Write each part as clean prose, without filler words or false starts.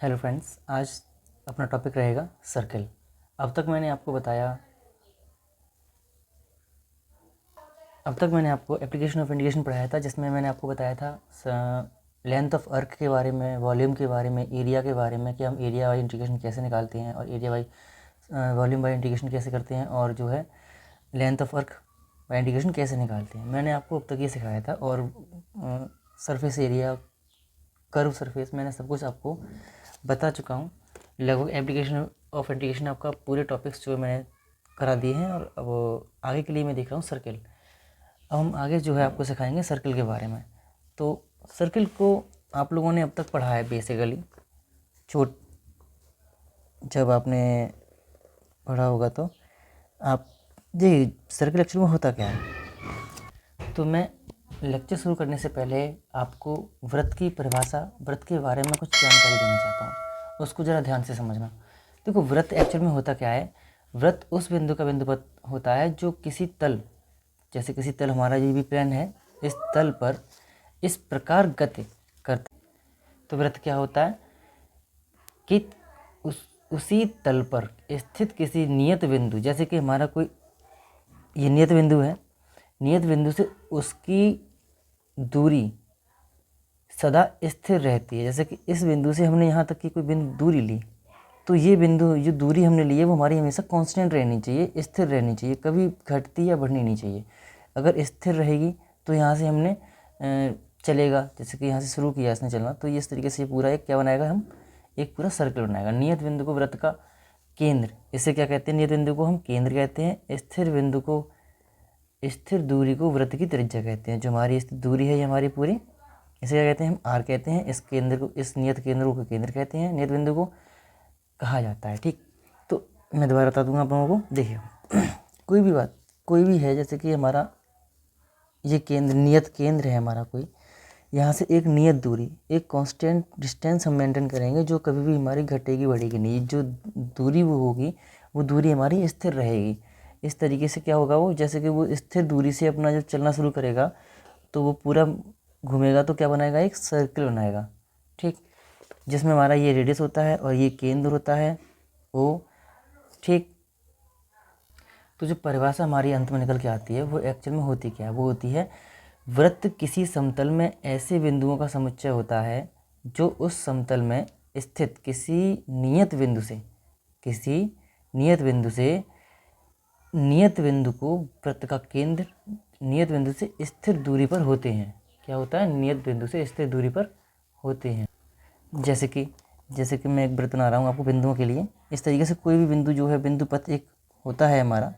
Hello friends, आज अपना topic रहेगा सर्कल। अब तक मैंने आपको एप्लीकेशन ऑफ इंडिकेशन पढ़ाया था, जिसमें मैंने आपको बताया था लेंथ ऑफ अर्क के बारे में, वॉल्यूम के बारे में, एरिया के बारे में कि हम एरिया वाई इंटीग्रेशन कैसे निकालते हैं और area by volume by integration कैसे करते हैं और जो है length of arc by integration कैसे निकालते हैं। मैंने आपको अब तक ये सिखाया था और सरफेस एरिया, कर्व सरफेस, मैंने सब कुछ आपको बता चुका हूँ। लगभग एप्लीकेशन ऑफ इंटीग्रेशन आपका पूरे टॉपिक्स जो मैंने करा दिए हैं और अब आगे के लिए मैं देख रहा हूँ सर्कल। अब हम आगे जो है आपको सिखाएंगे सर्कल के बारे में। तो सर्कल को आप लोगों ने अब तक पढ़ा है बेसिकली, जब आपने पढ़ा होगा तो आप जी सर्कल एक्चुअली में होता क्या है। तो मैं लेक्चर शुरू करने से पहले आपको वृत्त की परिभाषा, वृत्त के बारे में कुछ जानकारी देना चाहता हूँ, उसको ज़रा ध्यान से समझना। देखो, वृत्त एक्चुअल में होता क्या है। वृत्त उस बिंदु का बिंदुपथ होता है जो किसी तल, जैसे किसी तल, हमारा ये भी प्लेन है, इस तल पर इस प्रकार गति करता है। तो वृत्त क्या होता है कि उसी तल पर स्थित किसी नियत बिंदु, जैसे कि हमारा कोई ये नियत बिंदु है, नियत बिंदु से उसकी दूरी सदा स्थिर रहती है। जैसे कि इस बिंदु से हमने यहाँ तक की कोई बिंदु दूरी ली, तो ये बिंदु जो दूरी हमने ली है वो हमारी हमेशा कांस्टेंट रहनी चाहिए, स्थिर रहनी चाहिए, कभी घटती या बढ़नी नहीं चाहिए। अगर स्थिर रहेगी तो यहाँ से हमने चलेगा, जैसे कि यहाँ से शुरू किया इसने चलना, तो ये इस तरीके से पूरा एक क्या बनाएगा, हम एक पूरा सर्कल बनाएगा। नियत बिंदु को वृत्त का केंद्र, इसे क्या कहते हैं, नियत बिंदु को हम केंद्र कहते हैं। स्थिर बिंदु को, स्थिर दूरी को वृत्त की त्रिज्या कहते हैं। जो हमारी स्थिर दूरी है ये हमारी पूरी, इसे क्या कहते हैं, हम आर कहते हैं। इस केंद्र को, इस नियत केंद्र को केंद्र कहते हैं, नियत बिंदु को कहा जाता है। ठीक, तो मैं दोबारा बता दूंगा आप लोगों को। देखिए कोई भी बात, कोई भी है, जैसे कि हमारा ये केंद्र, नियत केंद्र है हमारा कोई, यहाँ से एक नियत दूरी, एक कांस्टेंट डिस्टेंस हम मेंटेन करेंगे जो कभी भी हमारी घटेगी बढ़ेगी नहीं। जो दूरी वो होगी वो दूरी हमारी स्थिर रहेगी। इस तरीके से क्या होगा, वो जैसे कि वो स्थिर दूरी से अपना जब चलना शुरू करेगा तो वो पूरा घूमेगा, तो क्या बनाएगा, एक सर्कल बनाएगा। ठीक, जिसमें हमारा ये रेडियस होता है और ये केंद्र होता है वो। ठीक, तो जो परिभाषा हमारी अंत में निकल के आती है वो एक्चुअल में होती क्या है, वो होती है वृत्त किसी समतल में ऐसे बिंदुओं का समुच्चय होता है जो उस समतल में स्थित किसी नियत बिंदु से, किसी नियत बिंदु से, नियत बिंदु को वृत्त का केंद्र नियत बिंदु से स्थिर दूरी पर होते हैं। क्या होता है, नियत बिंदु से स्थिर दूरी पर होते हैं। जैसे कि मैं एक वृत्त बना रहा हूँ आपको बिंदुओं के लिए। इस तरीके से कोई भी बिंदु जो है, बिंदु पथ एक होता है हमारा,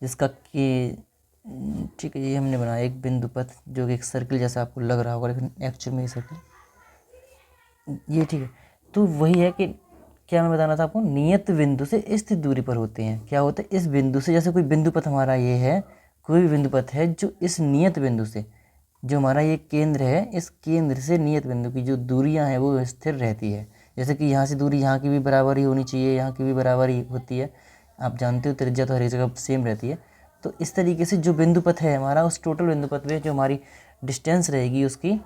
जिसका कि ठीक है, ये हमने बनाया एक बिंदु पथ जो कि एक सर्कल जैसा आपको लग रहा होगा, लेकिन एक्चुअल में ये सर्कल ये, ठीक है। तो वही है कि क्या मैं बताना था आपको, नियत बिंदु से स्थिर दूरी पर होते हैं। क्या होता है, इस बिंदु से, जैसे कोई बिंदु पथ हमारा ये है, कोई भी बिंदु पथ है जो इस नियत बिंदु से, जो हमारा ये केंद्र है, इस केंद्र से नियत बिंदु की जो दूरियां हैं वो स्थिर रहती है। जैसे कि यहाँ से दूरी यहाँ की भी बराबर ही होनी चाहिए, यहाँ की भी बराबर ही होती है। आप जानते हो त्रिज्या तो हर एक जगह सेम रहती है। तो इस तरीके से जो बिंदु पथ है हमारा, उस टोटल बिंदु पथ में जो हमारी डिस्टेंस रहेगी उसकी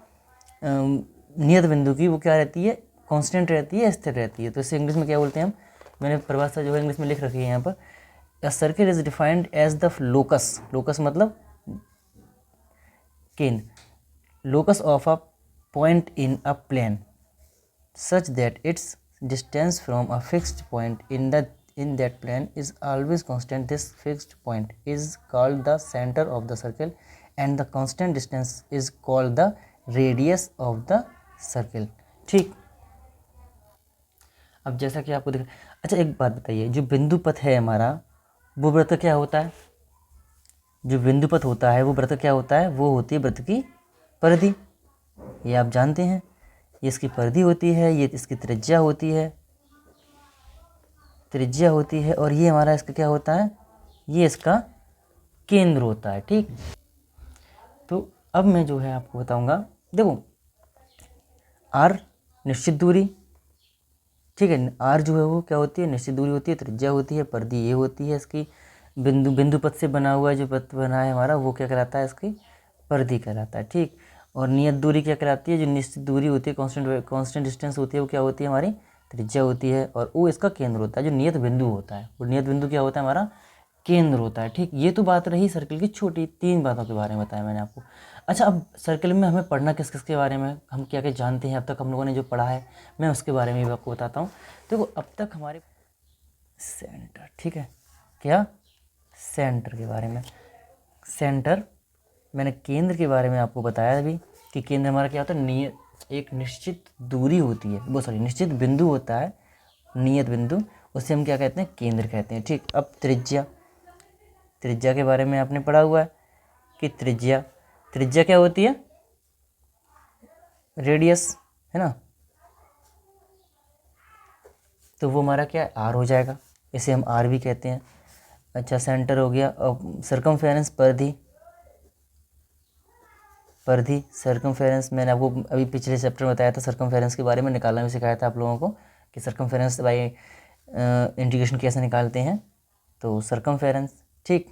नियत बिंदु की, वो क्या रहती है, कांस्टेंट रहती है, स्थिर रहती है। तो इसे इंग्लिश में क्या बोलते हैं हम, मैंने परिभाषा जो है इंग्लिश में लिख रखी है यहाँ पर। A circle is defined as the locus, locus मतलब केंद्र, locus of a point in a plane such that its distance from a fixed point in that plane is always constant. This fixed point is called the center of the circle and the constant distance is called the radius of the circle. ठीक, अब जैसा कि आपको दिख, अच्छा एक बात बताइए, जो बिंदु पथ है हमारा वो वृत्त क्या होता है, जो बिंदु पथ होता है वो वृत्त क्या होता है, वो होती है वृत्त की परिधि। ये आप जानते हैं, ये इसकी परिधि होती है, ये इसकी त्रिज्या होती है, त्रिज्या होती है, और ये हमारा इसका क्या होता है, ये इसका केंद्र होता है। ठीक, तो अब मैं जो है आपको बताऊंगा। देखो, आर निश्चित दूरी, ठीक है, आर जो है वो क्या होती है, निश्चित दूरी होती है, त्रिज्या होती है, परिधि ये होती है इसकी। बिंदु पथ से बना हुआ जो पथ बना है हमारा वो क्या कहलाता है, इसकी परिधि कहलाता है। ठीक, और नियत दूरी क्या कहलाती है, जो निश्चित दूरी होती है, कांस्टेंट डिस्टेंस होती है, वो क्या होती है, हमारी त्रिज्या होती है, और ओ इसका केंद्र होता है, जो नियत बिंदु होता है। वो नियत बिंदु क्या होता है हमारा, केंद्र होता है। ठीक, ये तो बात रही सर्कल की छोटी 3 बातों के बारे में बताया मैंने आपको। अच्छा, अब सर्कल में हमें पढ़ना किस किस के बारे में, हम क्या क्या जानते हैं अब तक हम लोगों ने जो पढ़ा है, मैं उसके बारे में भी आपको बताता हूँ। देखो अब तक हमारे सेंटर, ठीक है, क्या सेंटर के बारे में, सेंटर मैंने केंद्र के बारे में आपको बताया अभी कि केंद्र हमारा क्या होता है, एक निश्चित दूरी होती है, वो सॉरी निश्चित बिंदु होता है, नियत बिंदु, उसे हम क्या कहते हैं, केंद्र कहते हैं। ठीक, अब त्रिज्या, त्रिज्या के बारे में आपने पढ़ा हुआ है कि त्रिज्या, त्रिज्या क्या होती है, रेडियस, है ना, तो वो हमारा क्या है, आर हो जाएगा, इसे हम आर भी कहते हैं। अच्छा, सेंटर हो गया। अब सर्कमफेरेंस, परिधि, परिधि सर्कमफेरेंस मैंने आपको अभी पिछले चैप्टर में बताया था, सर्कमफेरेंस के बारे में निकालना भी सिखाया था आप लोगों को कि सर्कमफेरेंस बाय इंटीग्रेशन कैसे निकालते हैं, तो सर्कमफेरेंस। ठीक,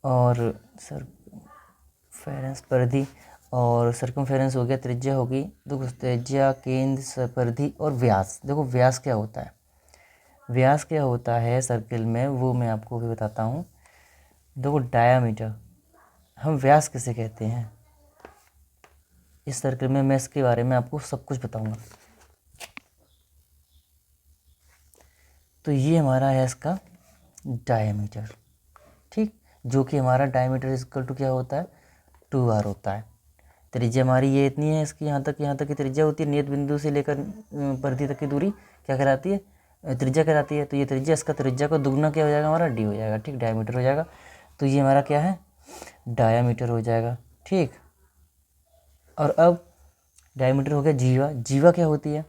और सर्कमफेरेंस, परिधि और सर्कमफेरेंस हो गया, त्रिज्या होगी, देखो त्रिज्या, केंद्र, परिधि और व्यास। देखो व्यास क्या होता है, व्यास क्या होता है सर्किल में, वो मैं आपको भी बताता हूँ। देखो डायामीटर, हम व्यास किसे कहते हैं इस सर्किल में, मैं इसके बारे में आपको सब कुछ बताऊंगा। तो ये हमारा है इसका डायामीटर, ठीक, जो कि हमारा डायामीटर इक्वल टू क्या होता है, 2r होता है। त्रिज्या हमारी ये इतनी है, इसकी यहाँ तक की त्रिज्या होती है, नियत बिंदु से लेकर परिधि तक की दूरी क्या कहलाती है, त्रिज्या कहलाती है। तो ये त्रिज्या, इसका त्रिज्या का दुगना क्या हो जाएगा, हमारा डी हो जाएगा। ठीक, डायमीटर हो जाएगा। तो ये हमारा क्या है, डायामीटर हो जाएगा। ठीक, और अब डायमीटर हो गया जीवा। जीवा क्या होती है,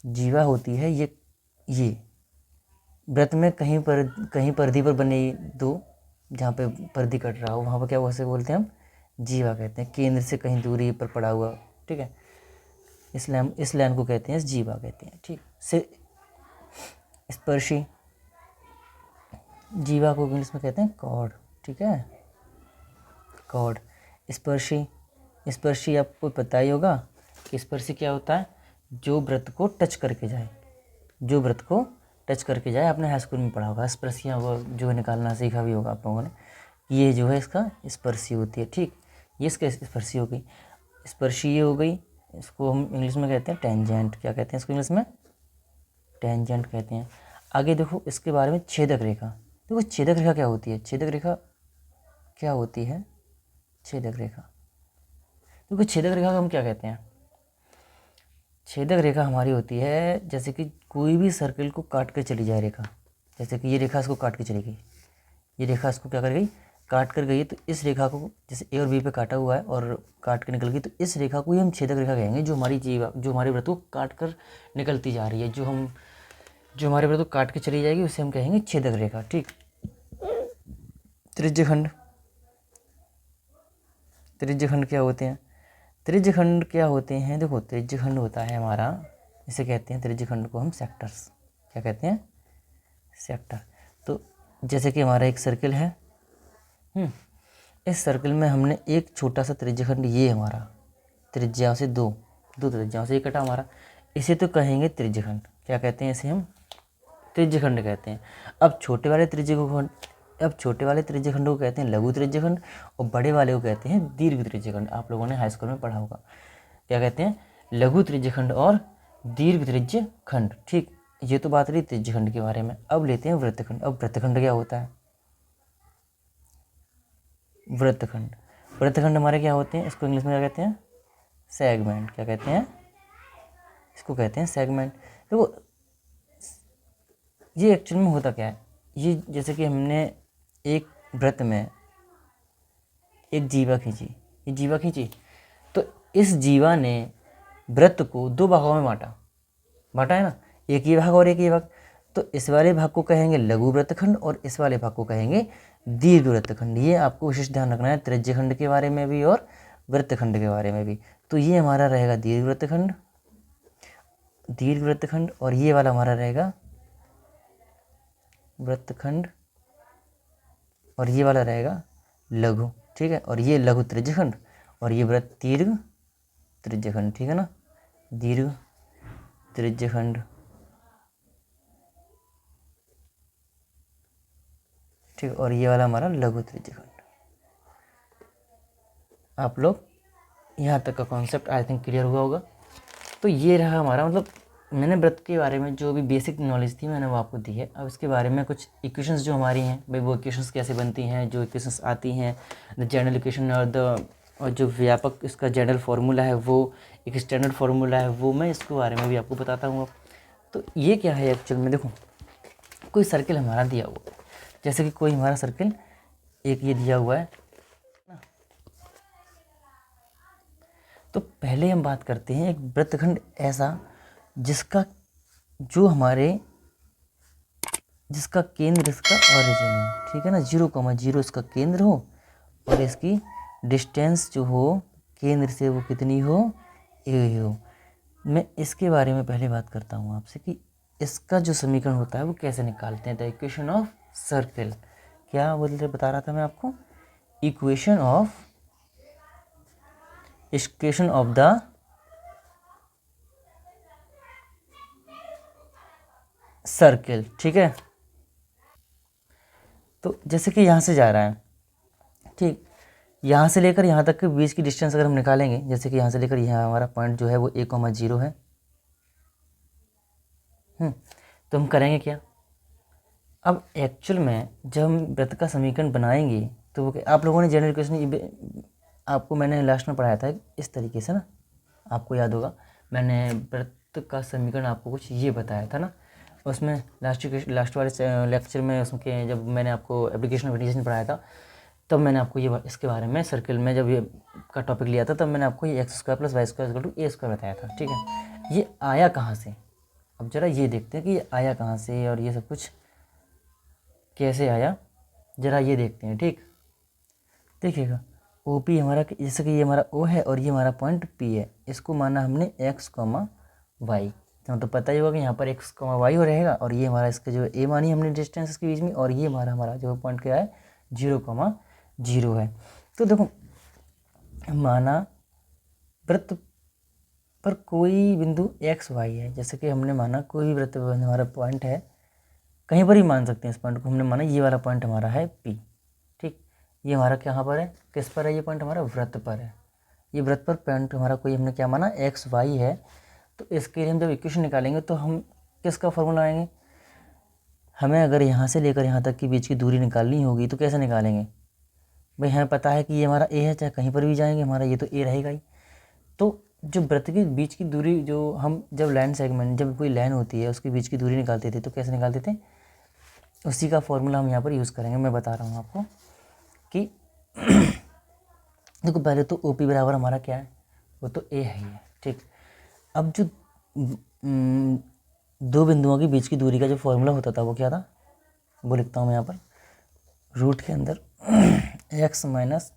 जीवा होती है ये वृत्त में कहीं परिधि पर बने दो, जहाँ पे परिधि कट रहा हो वहाँ पर क्या वैसे बोलते हैं हम, जीवा कहते हैं। केंद्र से कहीं दूरी पर पड़ा हुआ, ठीक है, इसलिए हम इस लाइन को कहते हैं जीवा कहते हैं। ठीक, से स्पर्शी, जीवा को इंग्लिश में कहते हैं कॉर्ड। ठीक है, कॉर्ड। स्पर्शी, स्पर्शी आपको पता ही होगा कि स्पर्शी क्या होता है, जो वृत्त को टच करके जाए, जो वृत्त को टच करके जाए। आपने हाई स्कूल में पढ़ा होगा स्पर्शियाँ, वो जो निकालना सीखा भी होगा आप लोगों ने। ये जो है इसका स्पर्शी होती है। ठीक, ये इसका स्पर्शी हो गई, स्पर्शी ये हो गई। इसको हम इंग्लिश में कहते हैं टेंजेंट। क्या कहते हैं इसको इंग्लिश में, टेंजेंट कहते हैं। आगे देखो इसके बारे में, छेदक रेखा। देखो छेदक रेखा क्या होती है, छेदक रेखा क्या होती है, छेदक रेखा, देखो छेदक रेखा को हम क्या कहते हैं, छेदक रेखा हमारी होती है जैसे कि कोई भी सर्किल को काट कर चली जाए रेखा, जैसे कि ये रेखा इसको काट के चली गई, ये रेखा इसको क्या कर गई, काट कर गई। तो इस रेखा को जैसे ए और बी पे काटा हुआ है और काट के निकल गई, तो इस रेखा को ही हम छेदक रेखा कहेंगे, जो हमारी जीवा, जो हमारे वृत्त को काट कर निकलती जा रही है, जो हमारे वृत्त को काट के चली जाएगी उसे हम कहेंगे छेदक रेखा। ठीक, त्रिज्यखंड, त्रिज्यखंड क्या होते हैं, त्रिज्यखंड क्या होते हैं, देखो त्रिज्यखंड होता है हमारा, इसे कहते हैं त्रिज्यखंड को हम सेक्टर्स, क्या कहते हैं, सेक्टर। तो जैसे कि हमारा एक सर्किल है, इस सर्किल में हमने एक छोटा सा त्रिज्यखंड, ये हमारा त्रिज्याओं से दो त्रिज्याओं से ये कटा हमारा, इसे तो कहेंगे त्रिज्यखंड। क्या कहते हैं इसे हम, त्रिज्यखंड कहते हैं। अब छोटे वाले त्रिज्यखंड, को कहते हैं लघु त्रिज्यखंड, और बड़े वाले को कहते हैं दीर्घ त्रिज्यखंड। आप लोगों ने हाई स्कूल में पढ़ा होगा, क्या कहते हैं, लघु त्रिज्यखंड और दीर्घ त्रिज्यखंड। ठीक, ये तो बात रही त्रिज्यखंड के बारे में। अब लेते हैं वृत्तखंड। अब वृत्तखंड क्या होता है, वृत्तखंड, वृत्तखंड हमारे क्या होते हैं, इसको इंग्लिश में क्या कहते हैं, सेगमेंट। क्या कहते हैं, इसको कहते हैं सेगमेंट। देखो ये एक्चुअल में होता क्या है, ये जैसे कि हमने एक वृत्त में एक जीवा खींची, ये जीवा खींची, तो इस जीवा ने वृत्त को दो भागों में बांटा है ना, एक ये भाग और एक ये भाग। तो इस वाले भाग को कहेंगे लघु वृत्तखंड और इस वाले भाग को कहेंगे दीर्घ वृत्तखंड। ये आपको विशेष ध्यान रखना है त्रिज्यखंड के बारे में भी और वृत्तखंड के बारे में भी। तो ये हमारा रहेगा दीर्घ वृत्तखंड, दीर्घ वृत्तखंड, और ये वाला हमारा रहेगा वृत्तखंड, और ये वाला रहेगा लघु। ठीक है, और ये लघु त्रिज्यखंड और ये वृत्त दीर्घ त्रिज्यखंड, ठीक है ना, दीर्घ त्रिज्यखंड, ठीक। और ये वाला हमारा लघु त्रिज्यखंड। आप लोग यहाँ तक का कॉन्सेप्ट आई थिंक क्लियर हुआ होगा। तो ये रहा हमारा, मतलब मैंने वृत्त के बारे में जो भी बेसिक नॉलेज थी मैंने वो आपको दी है। अब इसके बारे में कुछ इक्वेशंस जो हमारी हैं भाई, वो इक्वेशंस कैसे बनती हैं, जो इक्वेशंस आती हैं, द जनरल इक्वेशन और जो व्यापक इसका जनरल फार्मूला है, वो एक स्टैंडर्ड फार्मूला है, वो मैं इसके बारे में भी आपको बताता हूँ। तो ये क्या है एक्चुअल में, देखो कोई सर्किल हमारा दिया हुआ है, जैसे कि कोई हमारा सर्किल एक ये दिया हुआ है ना। तो पहले हम बात करते हैं एक वृत्तखंड ऐसा जिसका जिसका केंद्र इसका ऑरिजिन हो, ठीक है ना, 0,0 इसका केंद्र हो और इसकी डिस्टेंस जो हो केंद्र से वो कितनी हो, ए हो। मैं इसके बारे में पहले बात करता हूँ आपसे कि इसका जो समीकरण होता है वो कैसे निकालते हैं। द इक्वेशन ऑफ सर्किल, क्या बोलते बता रहा था मैं आपको, इक्वेशन ऑफ द सर्किल, ठीक है। तो जैसे कि यहाँ से जा रहा है, ठीक, यहाँ से लेकर यहाँ तक के बीच की डिस्टेंस अगर हम निकालेंगे, जैसे कि यहाँ से लेकर यहाँ हमारा पॉइंट जो है वो 1,0 है। तो हम करेंगे क्या, अब एक्चुअल में जब हम वृत्त का समीकरण बनाएंगे तो वो आप लोगों ने जनरल इक्वेशन आपको मैंने लास्ट में पढ़ाया था इस तरीके से ना, आपको याद होगा मैंने वृत्त का समीकरण आपको कुछ ये बताया था ना, उसमें लास्ट वाले लेक्चर में उसके जब मैंने आपको एप्लीकेशन ऑफ एडिशन पढ़ाया था तब मैंने आपको ये इसके बारे में सर्किल में जब ये का टॉपिक लिया था तब मैंने आपको ये x² + y² = a² बताया था, ठीक है। ये आया कहाँ से, अब ज़रा ये देखते हैं कि ये आया कहाँ से और ये सब कुछ कैसे आया, ज़रा ये देखते हैं, ठीक। देखिएगा OP हमारा, जैसे कि ये हमारा O है और ये हमारा पॉइंट P है, इसको माना हमने x, y, तो पता ही होगा कि यहाँ पर x, y हो रहेगा और ये हमारा इसका जो a मानी हमने डिस्टेंस इसके बीच में, और ये हमारा जो पॉइंट क्या है 0,0 है। तो देखो माना वृत्त पर कोई बिंदु x, y है, जैसे कि हमने माना कोई भी वृत्त पर हमारा पॉइंट है, कहीं पर ही मान सकते हैं इस पॉइंट को, हमने माना ये वाला पॉइंट हमारा है P, ठीक। ये हमारा कहाँ पर है, किस पर है, ये पॉइंट हमारा वृत्त पर है। ये वृत्त पर पॉइंट हमारा कोई हमने क्या माना x, y है। तो इसके लिए हम जब इक्वेशन निकालेंगे तो हम किसका फॉर्मूला आएंगे, हमें अगर यहाँ से लेकर यहाँ तक की बीच की दूरी निकालनी होगी तो कैसे निकालेंगे भाई, हमें पता है कि ये हमारा a है, चाहे कहीं पर भी जाएंगे हमारा ये तो a रहेगा ही। तो जो वृत्त के बीच की दूरी, जो हम जब लाइन सेगमेंट, जब कोई लाइन होती है उसके बीच की दूरी निकालते थे तो कैसे निकालते थे, उसी का फॉर्मूला हम यहाँ पर यूज़ करेंगे। मैं बता रहा हूँ आपको कि देखो पहले तो OP बराबर हमारा क्या है, वो तो a है ही है, ठीक। अब जो दो बिंदुओं के बीच की दूरी का जो फॉर्मूला होता था वो क्या था, वो लिखता हूँ मैं यहाँ पर, रूट के अंदर x माइनस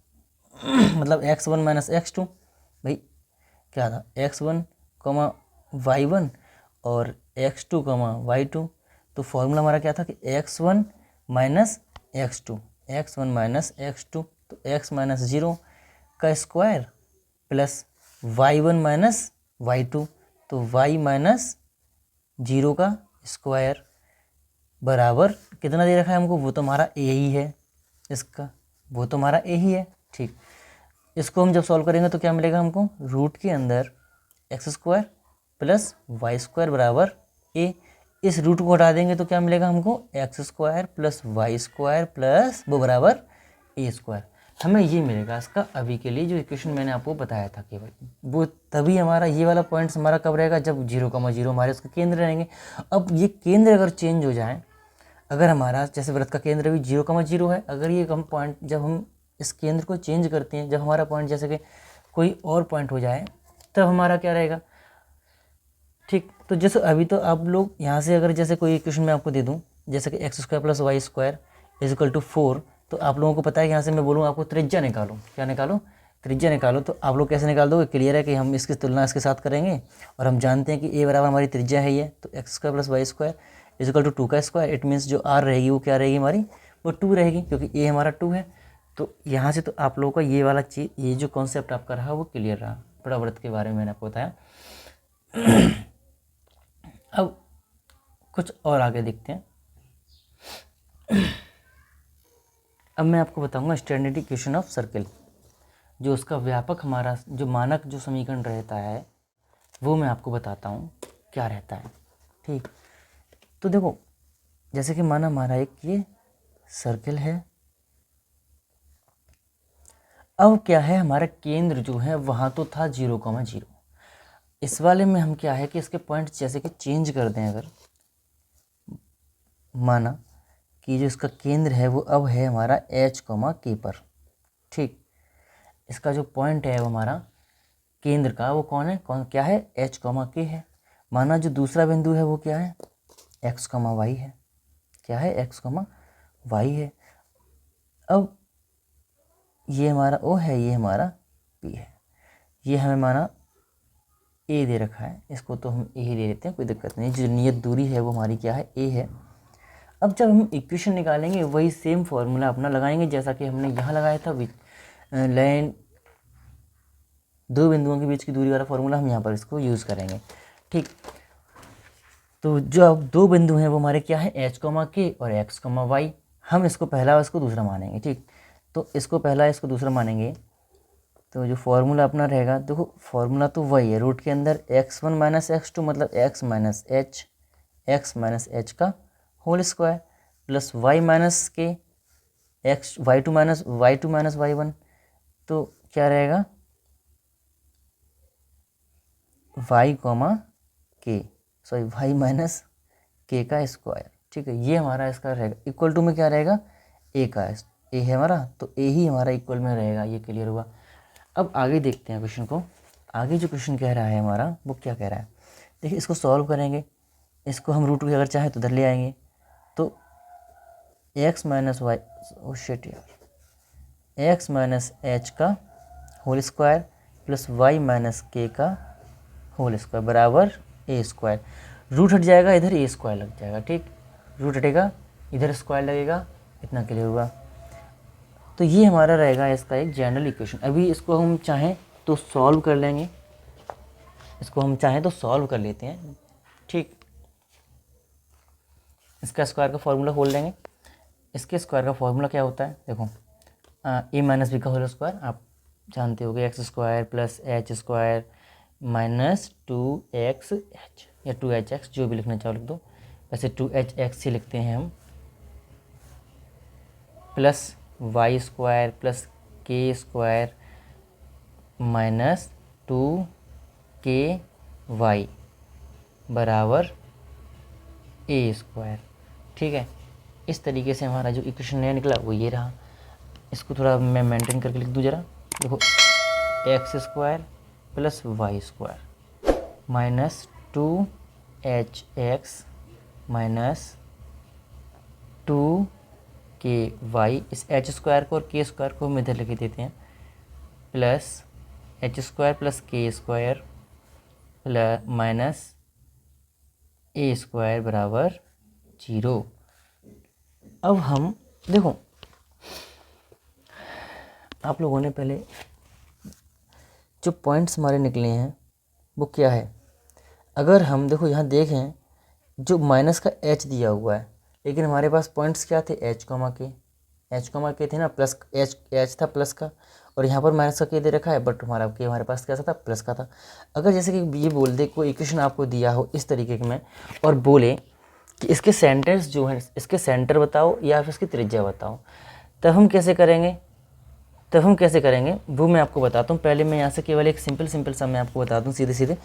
मतलब x1 - x2, भाई क्या था x1, y1 और x2, y2। तो फॉर्मूला हमारा क्या था कि x1 - x2, x1 - x2, तो x - 0 का स्क्वायर प्लस y1 - y2, तो y - 0 का स्क्वायर बराबर कितना दे रखा है हमको, वो तो हमारा a ही है, इसका वो तो हमारा a ही है, ठीक। इसको हम जब सॉल्व करेंगे तो क्या मिलेगा हमको, रूट के अंदर x² प्लस y² बराबर a। इस रूट को हटा देंगे तो क्या मिलेगा हमको, x² प्लस y² प्लस वो बराबर a²। हमें ये मिलेगा इसका अभी के लिए जो इक्वेशन मैंने आपको बताया था केवल, वो तभी हमारा ये वाला पॉइंट्स हमारा कब रहेगा, जब 0,0 हमारे उसके केंद्र रहेंगे। अब ये केंद्र अगर चेंज हो जाए, अगर हमारा जैसे वृत्त का केंद्र भी 0,0 है, अगर ये हम पॉइंट जब हम इस केंद्र को चेंज करते हैं, जब हमारा पॉइंट जैसे कि कोई और पॉइंट हो जाए तब हमारा क्या रहेगा, ठीक। तो जैसे अभी तो आप लोग यहाँ से अगर जैसे कोई इक्वेशन मैं आपको दे दूँ, जैसे कि x² प्लस y² = 4, तो आप लोगों को पता है कि यहाँ से मैं बोलूँ आपको त्रिज्या निकालो, क्या निकालो, त्रिज्या निकालो। तो आप लोग कैसे निकाल दोगे, क्लियर है कि हम इसकी तुलना इसके साथ करेंगे और हम जानते हैं कि a बराबर हमारी त्रिज्या है ये, तो x² प्लस y² = 2 का स्क्वायर। इट मीन्स जो r रहेगी वो क्या रहेगी हमारी, वो 2 रहेगी, क्योंकि a हमारा 2 है। तो यहाँ से तो आप लोगों का ये वाला चीज़, ये जो कॉन्सेप्ट आपका रहा वो क्लियर रहा। परावृत्त के बारे में मैंने आपको बताया। अब कुछ और आगे देखते हैं। अब मैं आपको बताऊंगा स्टैंडर्ड इक्वेशन ऑफ सर्किल, जो उसका व्यापक हमारा जो मानक जो समीकरण रहता है वो मैं आपको बताता हूँ क्या रहता है। ठीक, तो देखो जैसे कि माना हमारा एक ये सर्किल है। अब क्या है, हमारा केंद्र जो है वहाँ तो था 0,0। इस वाले में हम क्या है कि इसके पॉइंट्स जैसे कि चेंज कर दें। अगर माना कि जो इसका केंद्र है वो अब है हमारा h, k पर। ठीक, इसका जो पॉइंट है वो हमारा केंद्र का वो कौन है, क्या है, h, k है। माना जो दूसरा बिंदु है वो क्या है, x, y है। क्या है, x, y है। अब ये हमारा O है, ये हमारा P है। ये हमें माना A दे रखा है, इसको तो हम A ही ले लेते हैं, कोई दिक्कत नहीं। जो नियत दूरी है वो हमारी क्या है, A है। अब जब हम इक्वेशन निकालेंगे वही सेम फॉर्मूला अपना लगाएंगे जैसा कि हमने यहाँ लगाया था। लाइन दो बिंदुओं के बीच की दूरी वाला फॉर्मूला हम यहाँ पर इसको यूज़ करेंगे। ठीक, तो जो अब दो बिंदु हैं वो हमारे क्या है, h, k और x, y। हम इसको पहला और इसको दूसरा मानेंगे। ठीक, तो इसको पहला इसको दूसरा मानेंगे तो जो फॉर्मूला अपना रहेगा, देखो फॉर्मूला तो वही है, रूट के अंदर x1 माइनस x2 मतलब x माइनस h का whole square plus y minus के x y2 माइनस y1। तो क्या रहेगा, y माइनस k का स्क्वायर। ठीक है, ये हमारा इसका रहेगा। इक्वल टू में क्या रहेगा, a का a है हमारा, तो a ही हमारा इक्वल में रहेगा। ये क्लियर हुआ। अब आगे देखते हैं क्वेश्चन को। आगे जो क्वेश्चन कह रहा है हमारा वो क्या कह रहा है, देखिए इसको सॉल्व करेंगे। इसको हम रूट अगर चाहे तो उधर ले आएंगे, तो x minus y x minus h का whole square plus y minus k का होल स्क्वायर बराबर a स्क्वायर। रूट हट जाएगा, इधर a स्क्वायर लग जाएगा। ठीक, रूट हटेगा, इधर स्क्वायर लगेगा। इतना क्लियर हुआ। तो ये हमारा रहेगा इसका एक जनरल इक्वेशन। अभी इसको हम चाहें तो सॉल्व कर लेंगे, इसको हम चाहें तो सॉल्व कर लेते हैं। ठीक, इसका स्क्वायर का फॉर्मूला खोल लेंगे। इसके स्क्वायर का फॉर्मूला क्या होता है, देखो a माइनस बी का होल स्क्वायर आप जानते होगे, x square plus H square minus 2x h या 2hx, जो भी लिखना चाहो लिख दो। वैसे 2hx ही लिखते हैं हम, प्लस वाई स्क्वायर प्लस के स्क्वायर माइनस 2ky बराबर a स्क्वायर। ठीक है, इस तरीके से हमारा जो इक्वेशन नया निकला वो ये रहा। इसको थोड़ा मैं मेंटेन करके लिख दूँ जरा। देखो x square plus y square minus 2hx minus 2ky। इस h स्क्वायर को और k स्क्वायर को हम इधर लिख देते हैं, plus h square plus k square plus minus a square बराबर 0। अब हम देखो, आप लोगों ने पहले जो पॉइंट्स हमारे निकले हैं वो क्या है। अगर हम देखो यहाँ देखें, जो माइनस का h दिया हुआ है, लेकिन हमारे पास पॉइंट्स क्या थे, h, k थे ना, प्लस h था प्लस का, और यहाँ पर माइनस का k दे रखा है, बट हमारा k हमारे पास कैसा था, प्लस का था। अगर जैसे कि ये बोल दे, कोई इक्वेशन आपको दिया हो इस तरीके में और बोले कि इसके सेंटर्स जो हैं, इसके सेंटर बताओ या फिर इसकी त्रिज्या बताओ, तब हम कैसे करेंगे वो मैं आपको बताता हूँ। पहले मैं यहाँ से केवल एक सिंपल सा मैं आपको बता दूँ सीधे।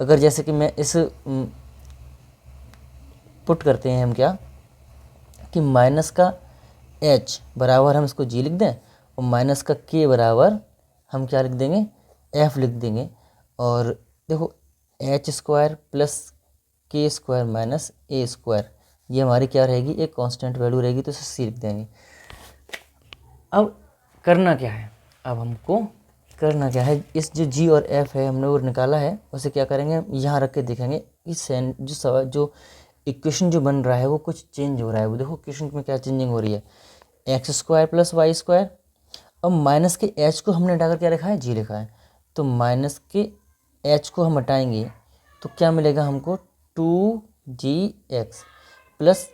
अगर जैसे कि मैं इस पुट करते हैं हम क्या कि माइनस का h बराबर हम इसको g लिख दें, और माइनस का k बराबर हम क्या लिख देंगे, f लिख देंगे। और देखो h square plus k square minus a square, ये हमारी क्या रहेगी, एक कांस्टेंट वैल्यू रहेगी, तो इसे c लिख देंगे। अब करना क्या है, अब हमको करना क्या है, इस जो g और f है हमने वो निकाला है, उसे क्या करेंगे, यहाँ रख के देखेंगे इस जो इक्वेशन जो बन रहा है वो कुछ चेंज हो रहा है। वो देखो इक्वेशन में क्या चेंजिंग हो रही है, x square plus y square. अब माइनस के h को हमने डालकर क्या लिखा है, g लिखा है, तो माइनस के h को हम हटाएंगे तो क्या मिलेगा हमको 2gx प्लस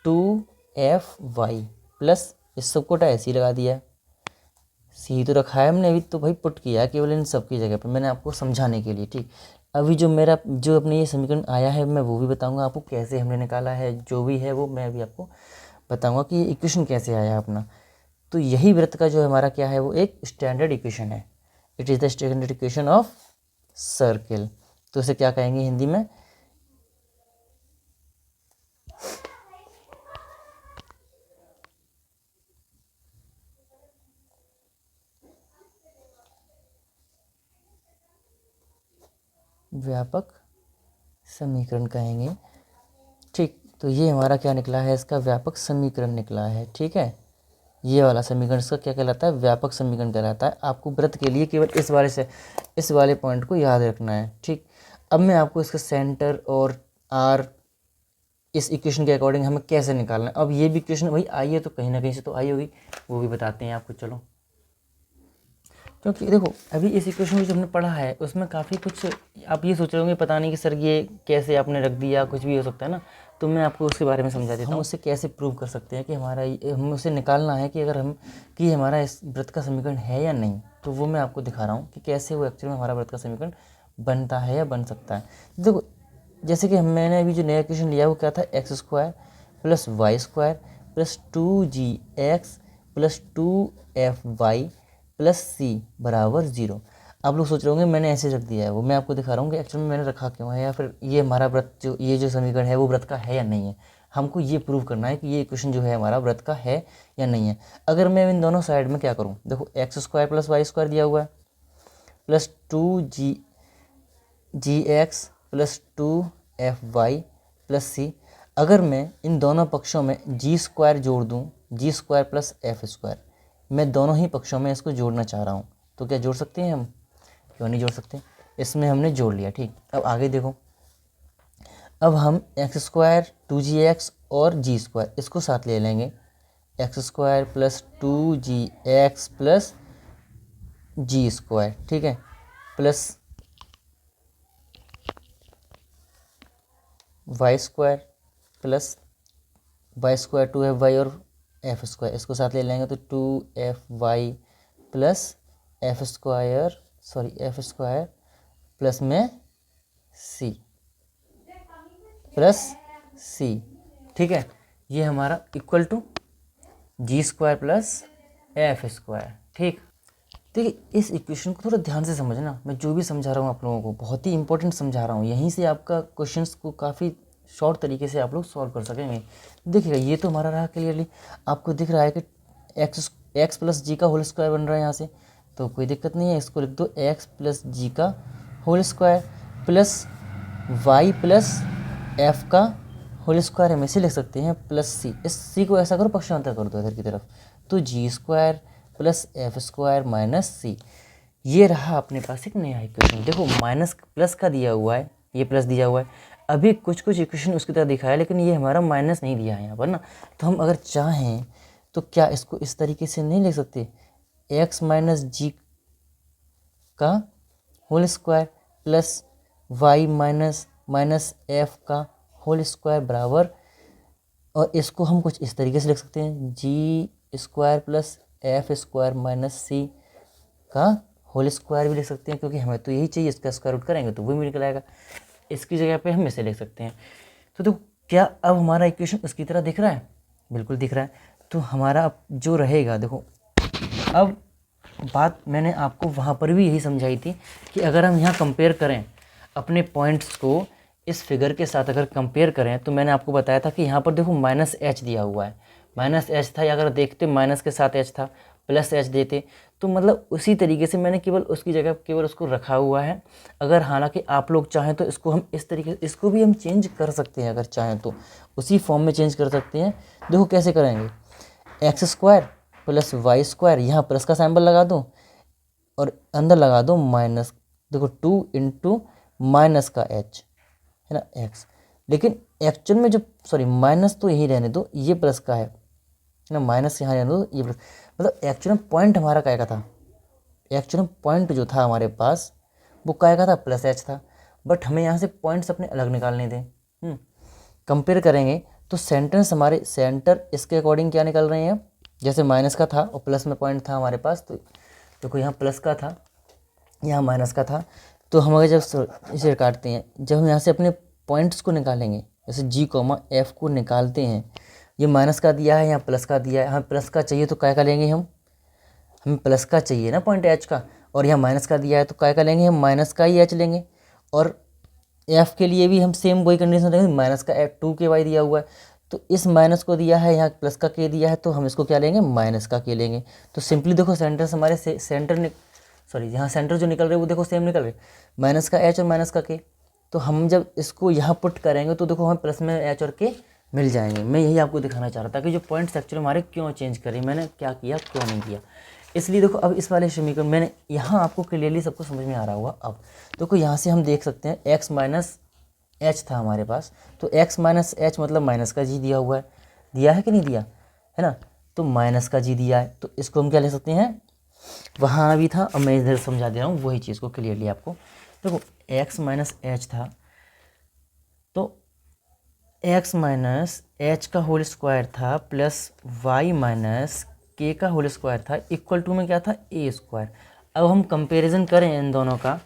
2fy प्लस इस सबको ऐसे ही लगा दिया, सी तो रखा है हमने अभी, तो भाई पुट किया केवल इन सब की जगह पर, मैंने आपको समझाने के लिए। ठीक, अभी जो अपने ये समीकरण आया है मैं वो भी बताऊंगा आपको कैसे हमने निकाला है, जो भी है वो मैं अभी आपको बताऊंगा कि ये इक्वेशन कैसे आया अपना। तो यही वृत्त का जो हमारा क्या है वो एक स्टैंडर्ड इक्वेशन है, it is the standard equation of circle. तो इसे क्या कहेंगे हिंदी में, व्यापक समीकरण कहेंगे। ठीक, तो ये हमारा क्या निकला है, इसका व्यापक समीकरण निकला है। ठीक है, ये वाला समीकरण इसका क्या कहलाता है, व्यापक समीकरण कहलाता है। आपको वृत्त के लिए केवल इस वाले पॉइंट को याद रखना है। ठीक, अब मैं आपको इसका सेंटर और आर इस इक्वेशन के अकॉर्डिंग हमें कैसे निकालना है। अब ये भी इक्वेशन भाई आई है तो कहीं ना कहीं से तो आई होगी, वो भी बताते हैं आपको। चलो, क्योंकि देखो अभी इस इक्वेशन को जो हमने पढ़ा है उसमें काफ़ी कुछ आप ये सोच रहे होंगे पता नहीं कि सर ये कैसे आपने रख दिया, कुछ भी हो सकता है ना, तो मैं आपको उसके बारे में समझा देता हूँ। उससे कैसे प्रूव कर सकते हैं कि हम उसे निकालना है कि अगर कि हमारा इस वृत्त का समीकरण है या नहीं, तो वो मैं आपको दिखा रहा हूँ कि कैसे वो एक्चुअली में हमारा वृत्त का समीकरण बनता है या बन सकता है। देखो, जैसे कि मैंने अभी जो नया इक्वेशन लिया वो क्या था, x square plus y square plus 2gx plus 2fy plus c बराबर 0। आप लोग सोच रहे होंगे मैंने ऐसे रख दिया है, वो मैं आपको दिखा रहा हूँ कि एक्चुअली में मैंने रखा क्यों है, या फिर ये हमारा व्रत ये जो समीकरण है वो व्रत का है या नहीं है। हमको ये प्रूव करना है कि ये इक्वेशन जो है हमारा व्रत का है या नहीं है। अगर मैं इन दोनों साइड में क्या करूँ, देखो x square plus y square दिया हुआ है plus 2gx plus 2fy plus सी। अगर मैं इन दोनों पक्षों में जी स्क्वायर जोड़ दूँ, जी स्क्वायर प्लस एफ स्क्वायर, मैं दोनों ही पक्षों में इसको जोड़ना चाह रहा हूँ, तो क्या जोड़ सकते हैं हम, क्यों नहीं जोड़ सकते। इसमें हमने जोड़ लिया। ठीक, अब आगे देखो, अब हम एक्स स्क्वायर 2gx और जी स्क्वायर इसको साथ ले लेंगे, x square plus 2gx plus g square, ठीक है, plus y square plus y square 2fy और एफ स्क्वायर इसको साथ ले लेंगे तो 2fy plus f square plus में सी प्लस सी। ठीक है, ये हमारा equal to g square plus f square. ठीक, देखिए इस इक्वेशन को थोड़ा ध्यान से समझना, मैं जो भी समझा रहा हूँ आप लोगों को बहुत ही इंपॉर्टेंट समझा रहा हूँ, यहीं से आपका क्वेश्चंस को काफ़ी शॉर्ट तरीके से आप लोग सॉल्व कर सकेंगे। देखिएगा ये तो हमारा रहा क्लियरली, आपको दिख रहा है कि एक्स प्लस जी का होल स्क्वायर बन रहा है यहाँ से, तो कोई दिक्कत नहीं है, इसको लिख दो एक्स प्लस जी का whole square plus y plus f का होल स्क्वायर हम इसे लिख सकते हैं प्लस सी। इस सी को ऐसा करो पक्षांतर कर दो इधर की तरफ, तो g square plus f square minus c. ये रहा अपने पास एक नया इक्वेशन। देखो माइनस प्लस का दिया हुआ है, ये प्लस दिया हुआ है, अभी कुछ इक्वेशन उसकी तरह दिखाया लेकिन ये हमारा माइनस नहीं दिया है यहाँ पर ना, तो हम अगर चाहें तो क्या इसको इस तरीके से नहीं लिख सकते, एक्स माइनस जी का whole square plus y minus f का होल स्क्वायर बराबर, और इसको हम कुछ इस तरीके से लिख सकते हैं, g square plus f square minus c का होल स्क्वायर भी लिख सकते हैं, क्योंकि हमें तो यही चाहिए, इसका स्क्वायर रूट करेंगे तो वो भी निकल आएगा। इसकी जगह पे हम इसे लिख सकते हैं। तो क्या अब हमारा इक्वेशन उसकी तरह दिख रहा है, बिल्कुल दिख रहा है। तो हमारा अब जो रहेगा, देखो अब बात मैंने आपको वहाँ पर भी यही समझाई थी कि अगर हम यहाँ कंपेयर करें अपने पॉइंट्स को इस फिगर के साथ अगर कंपेयर करें, तो मैंने आपको बताया था कि यहाँ पर देखो माइनस एच दिया हुआ है, माइनस एच था, या अगर देखते माइनस के साथ एच था प्लस एच देते, तो मतलब उसी तरीके से मैंने केवल उसकी जगह केवल उसको रखा हुआ है। अगर हालांकि आप लोग चाहें तो इसको हम इस तरीके इसको भी हम चेंज कर सकते हैं, अगर चाहें तो उसी फॉर्म में चेंज कर सकते हैं। देखो कैसे करेंगे, x square plus y square, यहाँ प्लस का सिंबल लगा दो और अंदर लगा दो माइनस, देखो 2 इंटू माइनस का एच है ना एक्स, लेकिन एक्चुअल में जो माइनस तो यही रहने दो, ये प्लस का है ना, माइनस यहाँ रहने दो, ये प्लस, मतलब एक्चुअल में पॉइंट हमारा क्या का था, एक्चुअली पॉइंट जो था हमारे पास वो काय का था, प्लस एच था, बट हमें यहाँ से पॉइंट्स अपने अलग निकालने थे। कंपेयर करेंगे तो सेंटेंस हमारे सेंटर इसके अकॉर्डिंग क्या निकल रहे हैं, जैसे माइनस का था और प्लस में पॉइंट था हमारे पास, तो देखो यहाँ प्लस का था, यहाँ माइनस का था, तो हम अगर जब इसे काटते हैं, जब हम यहाँ से अपने पॉइंट्स को निकालेंगे, जैसे जी कॉमा एफ को निकालते हैं, ये माइनस का दिया है, यहाँ प्लस का दिया है, हमें प्लस का चाहिए तो क्या का लेंगे हमें प्लस का चाहिए ना पॉइंट एच का, और यहाँ माइनस का दिया है तो क्या का लेंगे, हम माइनस का ही एच लेंगे। और एफ के लिए भी हम सेम वही कंडीशन देंगे, माइनस का एफ 2 दिया हुआ है, तो इस माइनस को दिया है, यहाँ प्लस का के दिया है, तो हम इसको क्या लेंगे, माइनस का के लेंगे। तो सिंपली देखो सेंटर हमारे यहाँ सेंटर जो निकल रहे वो देखो सेम निकल रहे, माइनस का एच और माइनस का के। तो हम जब इसको यहाँ पुट करेंगे तो देखो हमें प्लस में एच और के मिल जाएंगे। मैं यही आपको दिखाना चाह रहा था कि जो पॉइंट्स एक्चुअली हमारे क्यों चेंज करें, मैंने क्या किया क्यों नहीं किया। इसलिए देखो अब इस वाले समीकरण मैंने यहाँ आपको क्लियरली सबको समझ में आ रहा होगा। अब देखो यहाँ से हम देख सकते हैं एक्स माइनस एच था हमारे पास, तो एक्स माइनस एच मतलब माइनस का जी दिया हुआ है, दिया है कि नहीं दिया है ना, तो माइनस का जी दिया है, तो इसको हम क्या ले सकते हैं, वहाँ भी था, अब मैं इधर समझा दे रहा हूँ वही चीज़ को क्लियरली आपको। देखो एक्स माइनस एच था, तो एक्स माइनस एच का होल स्क्वायर था प्लस वाई माइनस के का होल स्क्वायर था, इक्वल टू में क्या था, ए स्क्वायर। अब हम कंपैरिजन करें इन दोनों का,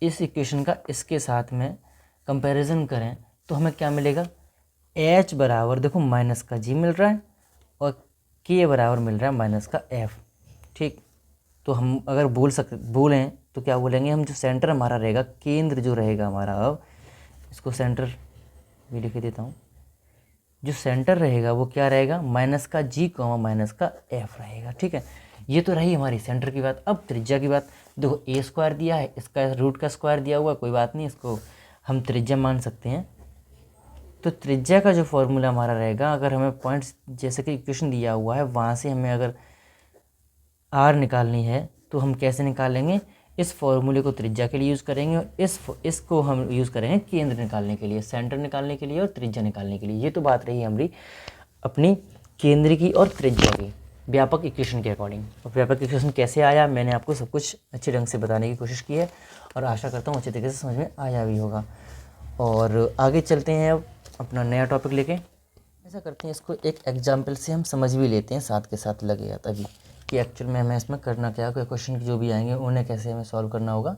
इस इक्वेशन का इसके साथ में कंपैरिजन करें तो हमें क्या मिलेगा, एच बराबर देखो माइनस का जी मिल रहा है और के बराबर मिल रहा है माइनस का एफ। ठीक, तो हम अगर बोलें तो क्या बोलेंगे हम, जो सेंटर हमारा रहेगा, केंद्र जो रहेगा हमारा, अब इसको सेंटर भी लिख देता हूँ, जो सेंटर रहेगा वो क्या रहेगा, माइनस का जी कॉमा माइनस का एफ रहेगा। ठीक है, ये तो रही हमारी सेंटर की बात। अब त्रिज्या की बात, देखो ए स्क्वायर दिया है, इसका रूट का स्क्वायर दिया हुआ, कोई बात नहीं, इसको हम त्रिज्या मान सकते हैं। तो त्रिज्या का जो फॉर्मूला हमारा रहेगा, अगर हमें पॉइंट्स जैसे कि इक्वेशन दिया हुआ है वहाँ से हमें अगर आर निकालनी है तो हम कैसे निकालेंगे, इस फॉर्मूले को त्रिज्या के लिए यूज़ करेंगे और इसको हम यूज़ करेंगे केंद्र निकालने के लिए, सेंटर निकालने के लिए और त्रिज्या निकालने के लिए। ये तो बात रही हमारी अपनी केंद्र की और त्रिज्या की व्यापक इक्वेशन के अकॉर्डिंग। और व्यापक इक्वेशन कैसे आया, मैंने आपको सब कुछ अच्छे ढंग से बताने की कोशिश की है और आशा करता हूँ अच्छे तरीके से समझ में आया भी होगा। और आगे चलते हैं अब अपना नया टॉपिक लेके। ऐसा करते हैं, इसको एक एग्जाम्पल से हम समझ भी लेते हैं साथ के साथ लगेगा तभी कि एक्चुअल में हमें इसमें करना क्या है, क्वेश्चन जो भी आएंगे उन्हें कैसे हमें सॉल्व करना होगा,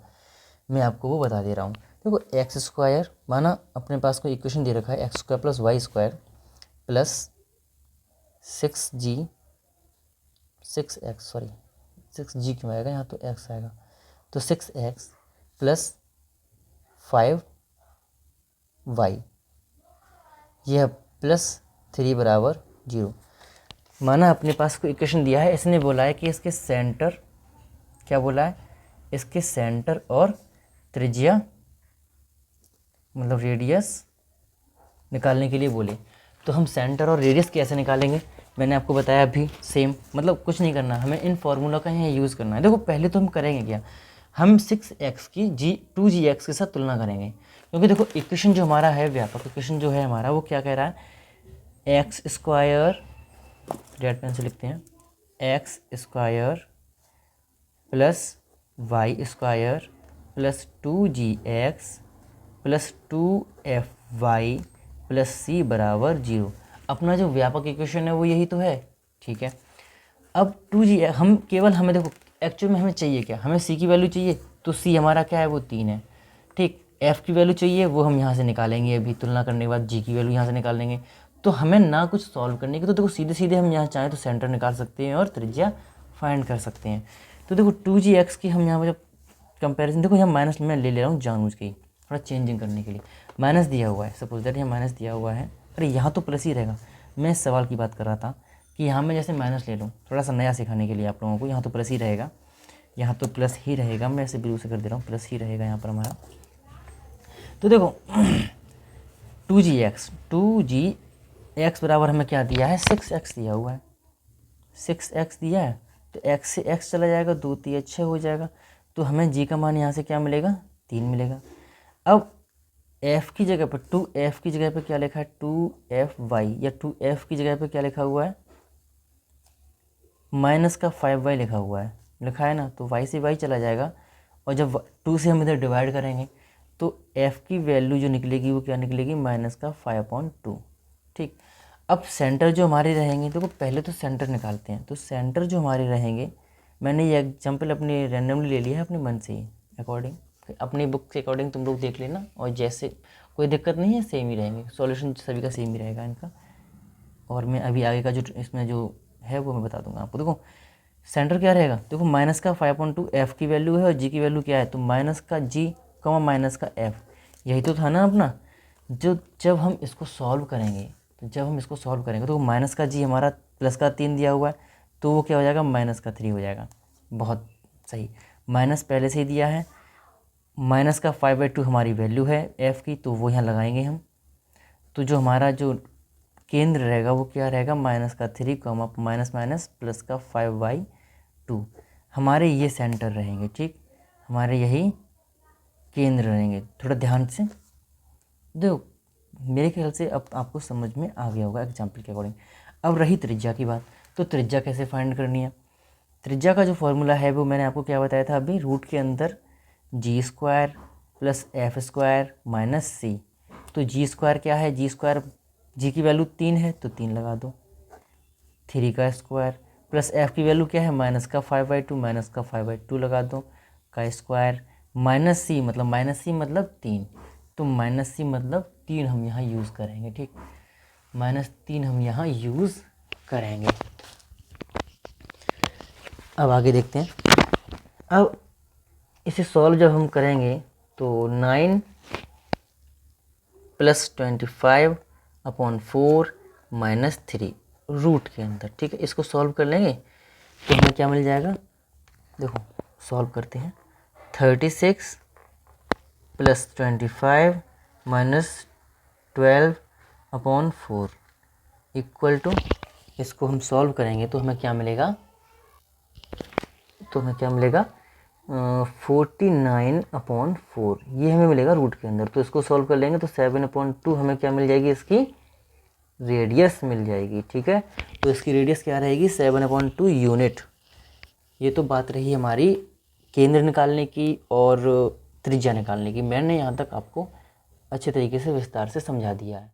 मैं आपको वो बता दे रहा हूँ। देखो एक्स स्क्वायर, माना अपने पास कोई इक्वेशन दे रखा है, x square plus y square plus 6g क्यों आएगा यहाँ, तो x आएगा, तो 6x प्लस 5y, यह प्लस 3 बराबर 0। माना अपने पास कोई इक्वेशन दिया है, इसने बोला है कि इसके सेंटर, क्या बोला है, इसके सेंटर और त्रिज्या मतलब रेडियस निकालने के लिए बोले। तो हम सेंटर और रेडियस कैसे निकालेंगे, मैंने आपको बताया अभी, सेम, मतलब कुछ नहीं करना, हमें इन फॉर्मूला का यहाँ यूज़ करना है। देखो पहले तो हम करेंगे क्या, हम 6x की 2gx के साथ तुलना करेंगे, क्योंकि देखो इक्वेशन जो हमारा है, व्यापक इक्वेशन जो है हमारा, वो क्या कह रहा है, एक्स स्क्वायर, रेड पेन से लिखते हैं, x square plus y square plus 2gx plus 2fy plus c बराबर 0। अपना जो व्यापक इक्वेशन है वो यही तो है। ठीक है, अब 2g हम केवल, हमें देखो एक्चुअल में हमें चाहिए क्या, हमें c की वैल्यू चाहिए, तो c हमारा क्या है, वो 3 है। ठीक, f की वैल्यू चाहिए, वो हम यहाँ से निकालेंगे, अभी तुलना करने के बाद g की वैल्यू यहाँ से निकालेंगे। तो हमें ना कुछ सॉल्व करने की, तो देखो सीधे सीधे हम यहाँ चाहें तो सेंटर निकाल सकते हैं और त्रिज्या फाइंड कर सकते हैं। तो देखो 2gx की हम यहाँ पर जब कंपेरिजन, देखो यहाँ माइनस मैं ले रहा हूँ जानबूझ के, थोड़ा चेंजिंग करने के लिए, माइनस दिया हुआ है, सपोज दैट यहाँ माइनस दिया हुआ है, अरे यहाँ तो प्लस ही रहेगा, मैं इस सवाल की बात कर रहा था कि यहाँ मैं जैसे माइनस ले लूँ, थोड़ा सा नया सिखाने के लिए आप लोगों को, यहाँ तो प्लस ही रहेगा, यहाँ तो प्लस ही रहेगा, मैं ऐसे बिल्कुल से कर दे रहा हूँ, प्लस ही रहेगा यहाँ पर हमारा। तो देखो 2gx बराबर हमें क्या दिया है, 6x दिया हुआ है, 6x दिया है, तो x से x चला जाएगा, 2 3 6 हो जाएगा, तो हमें g का मान यहाँ से क्या मिलेगा, 3 मिलेगा। अब f की जगह पर 2f की जगह पर क्या लिखा है, 2fy, या 2f की जगह पर क्या लिखा हुआ है, माइनस का 5y लिखा हुआ है। लिखा है ना, तो y से y चला जाएगा, और जब 2 से हम इधर डिवाइड करेंगे तो f की वैल्यू जो निकलेगी वो क्या निकलेगी, -5/2। ठीक, अब सेंटर जो हमारे रहेंगे, देखो पहले तो सेंटर निकालते हैं। तो सेंटर जो हमारे रहेंगे, मैंने ये एग्जाम्पल अपने रैंडमली ले लिया है अपने मन से ही, अकॉर्डिंग अपनी बुक के अकॉर्डिंग तुम लोग देख लेना, और जैसे कोई दिक्कत नहीं है, सेम ही रहेंगे, सॉल्यूशन सभी का सेम ही रहेगा इनका। और मैं अभी आगे का जो इसमें जो है वो मैं बता दूंगा आपको। देखो सेंटर क्या रहेगा, देखो -5/2 f की वैल्यू है और g की वैल्यू क्या है, तो -g, -f, यही तो था ना अपना। जो जब हम इसको सॉल्व करेंगे, तो -g हमारा +3 दिया हुआ है, तो वो क्या हो जाएगा, -3 हो जाएगा। बहुत सही, माइनस पहले से ही दिया है, -5/2 हमारी वैल्यू है f की, तो वो यहाँ लगाएंगे हम। तो जो हमारा जो केंद्र रहेगा वो क्या रहेगा, -3, +5/2 हमारे ये सेंटर रहेंगे। ठीक, हमारे यही केंद्र रहेंगे। थोड़ा ध्यान से देखो, मेरे ख्याल से अब आपको समझ में आ गया होगा एग्जाम्पल के अकॉर्डिंग। अब रही त्रिज्या की बात, तो त्रिज्या कैसे फाइंड करनी है। त्रिज्या का जो फॉर्मूला है वो मैंने आपको क्या बताया था अभी, रूट के अंदर g² + f² - c। तो g² क्या है, g की वैल्यू 3 है तो 3 लगा दो, 3 का स्क्वायर, प्लस f की वैल्यू क्या है, -5/2 लगा दो का स्क्वायर, -c मतलब 3, तो -c मतलब 3 हम यहाँ यूज़ करेंगे। ठीक, -3 हम यहाँ यूज़ करेंगे। अब आगे देखते हैं। अब इसे सॉल्व जब हम करेंगे तो 9 + 25/4 - 3 रूट के अंदर। ठीक है, इसको सॉल्व कर लेंगे तो हमें क्या मिल जाएगा, देखो सॉल्व करते हैं। 36 + 25 - 12/4 इक्वल टू, इसको हम सॉल्व करेंगे तो हमें क्या मिलेगा, 49/4 ये हमें मिलेगा रूट के अंदर। तो इसको सॉल्व कर लेंगे तो 7/2 हमें क्या मिल जाएगी, इसकी रेडियस मिल जाएगी। ठीक है, तो इसकी रेडियस क्या रहेगी, 7/2 यूनिट। ये तो बात रही हमारी केंद्र निकालने की और त्रिज्या निकालने की। मैंने यहाँ तक आपको अच्छे तरीके से विस्तार से समझा दिया है।